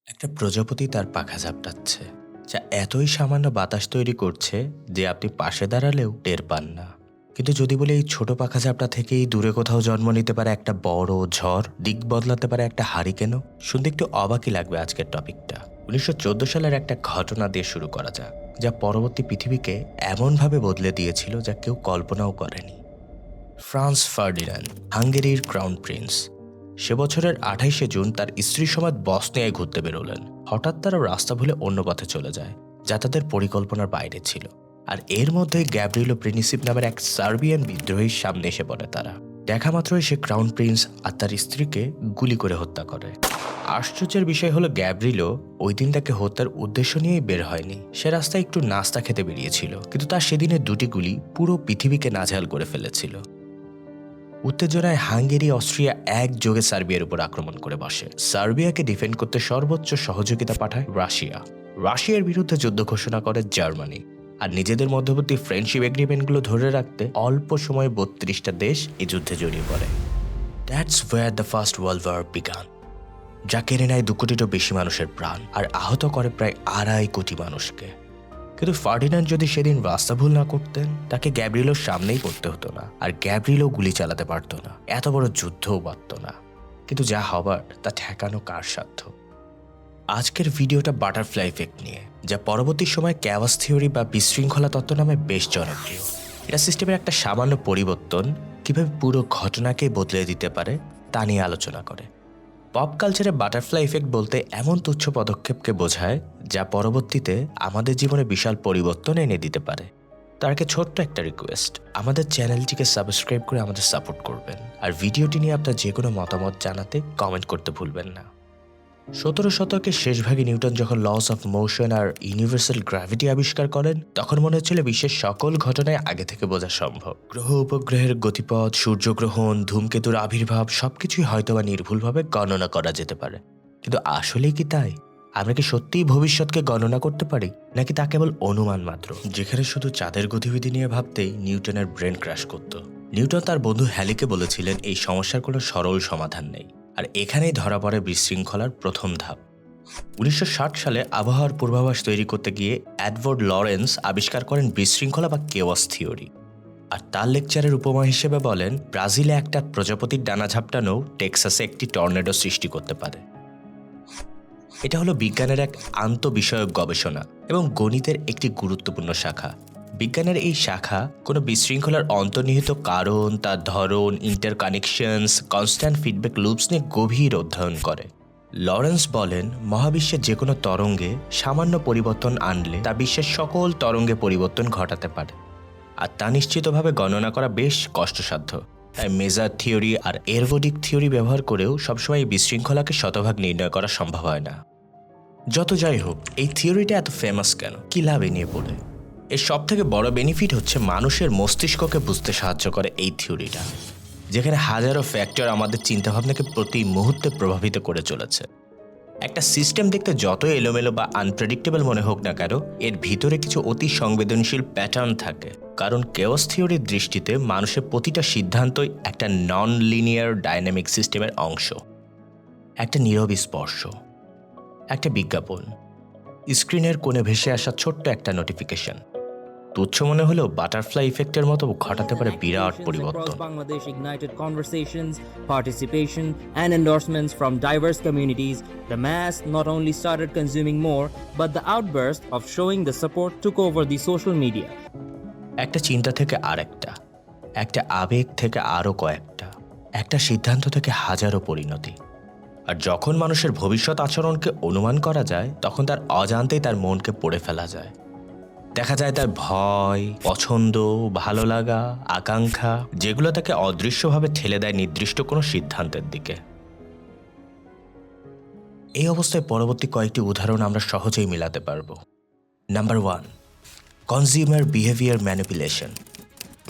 একটা প্রজাপতি তার পাখা ঝাপটাচ্ছে, যা এতই সামান্য বাতাস তৈরি করছে যে আপনি পাশে দাঁড়ালেও টের পান না। কিন্তু যদি বলি এই ছোট পাখা ঝাপটা থেকেই দূরে কোথাও জন্ম নিতে পারে একটা বড় ঝড়, দিক বদলাতে পারে একটা হারিকেনও, শুনতে একটু অবাকই লাগবে আজকের টপিকটা। ১৯১৪ সালের একটা ঘটনা দিয়ে শুরু করা যাক, যা পরবর্তী পৃথিবীকে এমনভাবে বদলে দিয়েছিল যা কেউ কল্পনাও করেনি। ফ্রান্স ফার্ডিন্যান্ড, হাঙ্গেরির ক্রাউন প্রিন্স, সে বছরের ২৮শে জুন তার স্ত্রী সমেত বসনিয়ায় ঘুরতে বেরোলেন। হঠাৎ তারা রাস্তা ভুলে অন্য পথে চলে যায়, যা তাদের পরিকল্পনার বাইরে ছিল। আর এর মধ্যেই গ্যাব্রিলো প্রিনিসিপ নামের এক সার্বিয়ান বিদ্রোহীর সামনে এসে পড়ে তারা। দেখা মাত্রই সে ক্রাউন প্রিন্স আর তার স্ত্রীকে গুলি করে হত্যা করে। আশ্চর্যের বিষয় হলো গ্যাব্রিলো ওই দিন তাকে হত্যার উদ্দেশ্য নিয়েই বের হয়নি। সে রাস্তায় একটু নাস্তা খেতে বেরিয়েছিল, কিন্তু তার সেদিনের দুটি গুলি পুরো পৃথিবীকে নাজেহাল করে ফেলেছিল। উত্তেজনায় হাঙ্গেরি, অস্ট্রিয়া একযোগে সার্বিয়ার উপর আক্রমণ করে বসে। সার্বিয়াকে ডিফেন্ড করতে সর্বোচ্চ সহযোগিতা পাঠায় রাশিয়া। রাশিয়ার বিরুদ্ধে যুদ্ধ ঘোষণা করে জার্মানি। আর নিজেদের মধ্যবর্তী ফ্রেন্ডশিপ এগ্রিমেন্টগুলো ধরে রাখতে অল্প সময়ে ৩২টা দেশ এই যুদ্ধে জড়িয়ে পড়ে। That's where the first world war began, যা কেড়ে নেয় ২ কোটিরও বেশি মানুষের প্রাণ আর আহত করে প্রায় ২.৫ কোটি মানুষকে। কিন্তু ফার্ডিন্যান্ড যদি সেদিন রাস্তা ভুল না করতেন, তাকে গ্যাব্রিলোর সামনেই পড়তে হতো না, আর গ্যাব্রিলো গুলি চালাতে পারত না, এত বড় যুদ্ধও পারত না। কিন্তু যা হবার তা ঠেকানো কার সাধ্য? আজকের ভিডিওটা বাটারফ্লাই ইফেক্ট নিয়ে, যা পরবর্তী সময় ক্যাওয়াস থিওরি বা বিশৃঙ্খলা তত্ত্ব নামে বেশ জনপ্রিয়। এটা সিস্টেমের একটা সামান্য পরিবর্তন কিভাবে পুরো ঘটনাকেই বদলে দিতে পারে তা নিয়ে আলোচনা করে। পপ কালচারে বাটারফ্লাই ইফেক্ট বলতে এমন তুচ্ছ পদক্ষেপকে বোঝায় যা পরবর্তীতে আমাদের জীবনে বিশাল পরিবর্তন এনে দিতে পারে। তার আগে ছোট্ট একটা রিকোয়েস্ট, আমাদের চ্যানেলটিকে সাবস্ক্রাইব করে আমাদের সাপোর্ট করবেন, আর ভিডিওটি নিয়ে আপনার যে কোনো মতামত জানাতে কমেন্ট করতে ভুলবেন না। ১৭ শতকের শেষভাগে নিউটন যখন লস অফ মোশন আর ইউনিভার্সাল গ্র্যাভিটি আবিষ্কার করেন, তখন মনে হচ্ছিল বিশ্বের সকল ঘটনায় আগে থেকে বোঝা সম্ভব। গ্রহ উপগ্রহের গতিপথ, সূর্যগ্রহণ, ধূমকেতুর আবির্ভাব সবকিছুই হয়তোবা নির্ভুলভাবে গণনা করা যেতে পারে। কিন্তু আসলেই কি তাই? আমরা কি সত্যিই ভবিষ্যৎকে গণনা করতে পারি, নাকি তা কেবল অনুমান মাত্র? যেখানে শুধু চাঁদের গতিবিধি নিয়ে ভাবতেই নিউটনের ব্রেন ক্র্যাশ করত। নিউটন তার বন্ধু হ্যালিকে বলেছিলেন এই সমস্যার কোনো সরল সমাধান নেই। আর এখানেই ধরা পড়ে বিশৃঙ্খলার প্রথম ধাপ। ১৯৬০ সালে আবহাওয়ার পূর্বাভাস তৈরি করতে গিয়ে এডওয়ার্ড লরেন্স আবিষ্কার করেন বিশৃঙ্খলা বা কেওয়াস থিওরি। আর তার লেকচারের উপমা হিসেবে বলেন, ব্রাজিলে একটা প্রজাপতির ডানা ঝাপটানো টেক্সাসে একটি টর্নেডো সৃষ্টি করতে পারে। এটা হলো বিজ্ঞানের এক আন্তঃবিষয়ক গবেষণা এবং গণিতের একটি গুরুত্বপূর্ণ শাখা। বিজ্ঞানের এই শাখা কোনো বিশৃঙ্খলার অন্তর্নিহিত কারণ, তার ধরন, ইন্টারকানেকশনস, কনস্ট্যান্ট ফিডব্যাক লুপস নিয়ে গভীর অধ্যয়ন করে। লরেন্স বলেন, মহাবিশ্বের যে কোনো তরঙ্গে সামান্য পরিবর্তন আনলে তা বিশ্বের সকল তরঙ্গে পরিবর্তন ঘটাতে পারে, আর তা নিশ্চিতভাবে গণনা করা বেশ কষ্টসাধ্য। তাই মেজার থিওরি আর এরগোডিক থিওরি ব্যবহার করেও সবসময় এই বিশৃঙ্খলাকে শতভাগ নির্ণয় করা সম্ভব হয় না। যত যাই হোক, এই থিওরিটা এত ফেমাস কেন? কি লাভ এ নিয়ে পড়ে? এর সব থেকে বড় বেনিফিট হচ্ছে মানুষের মস্তিষ্ককে বুঝতে সাহায্য করে এই থিওরিটা, যেখানে হাজারো ফ্যাক্টর আমাদের চিন্তাভাবনাকে প্রতি মুহূর্তে প্রভাবিত করে চলেছে। একটা সিস্টেম দেখতে যতই এলোমেলো বা আনপ্রেডিক্টেবল মনে হোক না কেন, এর ভিতরে কিছু অতি সংবেদনশীল প্যাটার্ন থাকে। কারণ কেওস থিওরির দৃষ্টিতে মানুষের প্রতিটা সিদ্ধান্তই একটা নন লিনিয়ার ডাইনামিক সিস্টেমের অংশ। একটা নীরব স্পর্শ, একটা বিজ্ঞাপন, স্ক্রিনের কোণে ভেসে আসা ছোট্ট একটা নোটিফিকেশন, তুচ্ছ মনে হলেও বাটারফ্লাই ইফেক্টের মতো ঘটাতে পারে বিরাট পরিবর্তন। Bangladesh ignited conversations, participation, and endorsements from diverse communities. The mass not only started consuming more, but the outburst of showing the support took over the social media. একটা চিন্তা থেকে আরেকটা, একটা আবেগ থেকে আরও কয়েকটা, একটা সিদ্ধান্ত থেকে হাজারো পরিণতি। আর যখন মানুষের ভবিষ্যৎ আচরণকে অনুমান করা যায়, তখন তার অজান্তেই তার মনকে পড়ে ফেলা যায়। দেখা যায় তার ভয়, পছন্দ, ভালো লাগা, আকাঙ্ক্ষা, যেগুলো তাকে অদৃশ্যভাবে ঠেলে দেয় নির্দিষ্ট কোনো সিদ্ধান্তের দিকে। এই অবস্থায় পরবর্তী কয়েকটি উদাহরণ আমরা সহজেই মিলাতে পারব। Number 1, consumer behaviour manipulation.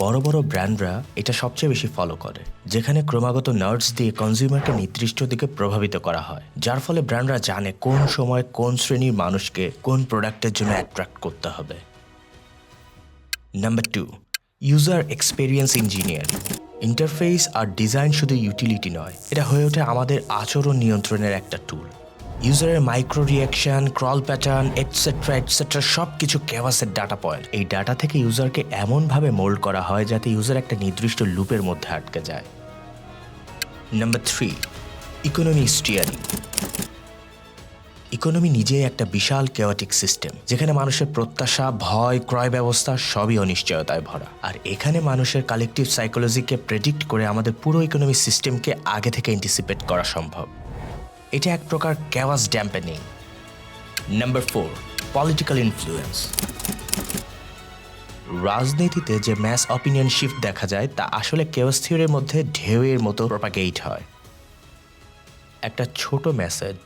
বড় বড় ব্র্যান্ডরা এটা সবচেয়ে বেশি ফলো করে, যেখানে ক্রমাগত নার্ডস দিয়ে কনজিউমারকে নির্দিষ্ট দিকে প্রভাবিত করা হয়, যার ফলে ব্র্যান্ডরা জানে কোন সময় কোন শ্রেণীর মানুষকে কোন প্রোডাক্টের জন্য অ্যাট্রাক্ট করতে হবে। Number 2, user experience engineering. Interface আর ডিজাইন শুধু ইউটিলিটি নয়, এটা হয়ে ওঠে আমাদের আচরণ নিয়ন্ত্রণের একটা টুল। ইউজারের micro reaction, crawl pattern etcetera সব কিছু কেওয়াসের ডাটা পয়েন্ট। এই ডাটা থেকে ইউজারকে এমনভাবে মোল্ড করা হয় যাতে ইউজার একটা নির্দিষ্ট লুপের মধ্যে আটকে যায়। Number 3, economy steering. ইকোনমি নিজেই একটা বিশাল কেওয়াটিক সিস্টেম, যেখানে মানুষের প্রত্যাশা, ভয়, ক্রয় ব্যবস্থা সবই অনিশ্চয়তায় ভরা। আর এখানে মানুষের কালেকটিভ সাইকোলজিকে প্রেডিক্ট করে আমাদের পুরো ইকোনমি সিস্টেমকে আগে থেকে অ্যান্টিসিপেট করা সম্ভব। এটা এক প্রকার chaos dampening. Number 4, political influence. রাজনীতিতে যে ম্যাস অপিনিয়ন শিফট দেখা যায় তা আসলে কেওয়াস থিওরির মধ্যে ঢেউয়ের মতো প্রপাগেট হয়। একটা ছোট মেসেজ,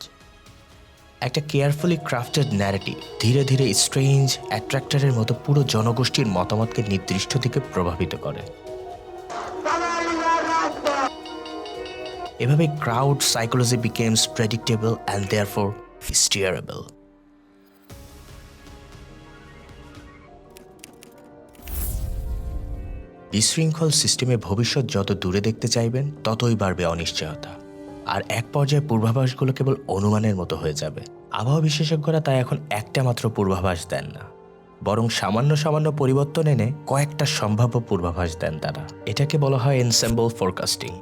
একটা কেয়ারফুলি ক্রাফটেড ন্যারেটিভ ধীরে ধীরে স্ট্রেঞ্জ অ্যাট্রাক্টরের মতো পুরো জনগোষ্ঠীর মতামতকে নির্দিষ্ট দিকে প্রভাবিত করে। এভাবে crowd psychology becomes predictable and therefore steerable. বিশৃঙ্খল সিস্টেমে ভবিষ্যৎ যত দূরে দেখতে চাইবেন ততই বাড়বে অনিশ্চয়তা, আর এক পর্যায়ে পূর্বাভাসগুলো কেবল অনুমানের মতো হয়ে যাবে। আবহাওয়া বিশেষজ্ঞরা তাই এখন একটা মাত্র পূর্বাভাস দেন না, বরং সামান্য সামান্য পরিবর্তন এনে কয়েকটা সম্ভাব্য পূর্বাভাস দেন তারা। এটাকে বলা হয় এনসেম্বল ফোরকাস্টিং।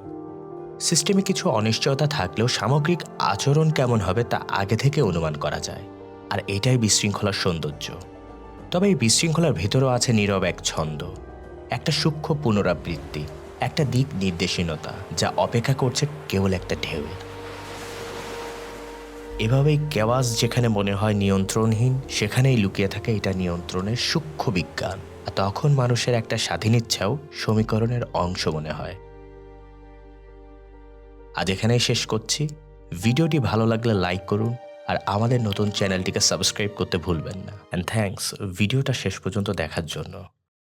সিস্টেমে কিছু অনিশ্চয়তা থাকলেও সামগ্রিক আচরণ কেমন হবে তা আগে থেকে অনুমান করা যায়, আর এটাই বিশৃঙ্খলার সৌন্দর্য। তবে এই বিশৃঙ্খলার ভেতরেও আছে নীরব এক ছন্দ, একটা সূক্ষ্ম পুনরাবৃত্তি, একটা দিক নির্দেশীনতা যা অপেক্ষা করছে কেবল একটা ঢেউয়ের। এভাবেই কেওয়াস যেখানে মনে হয় নিয়ন্ত্রণহীন, সেখানেই লুকিয়ে থাকে এটা নিয়ন্ত্রণের সূক্ষ্ম বিজ্ঞান। আর তখন মানুষের একটা স্বাধীন ইচ্ছাও সমীকরণের অংশ মনে হয়। আজ এখানেই শেষ করছি। ভিডিওটি ভালো লাগলে লাইক করুন, আর আমাদের নতুন চ্যানেলটিকে সাবস্ক্রাইব করতে ভুলবেন না। অ্যান্ড থ্যাঙ্কস ভিডিওটা শেষ পর্যন্ত দেখার জন্য।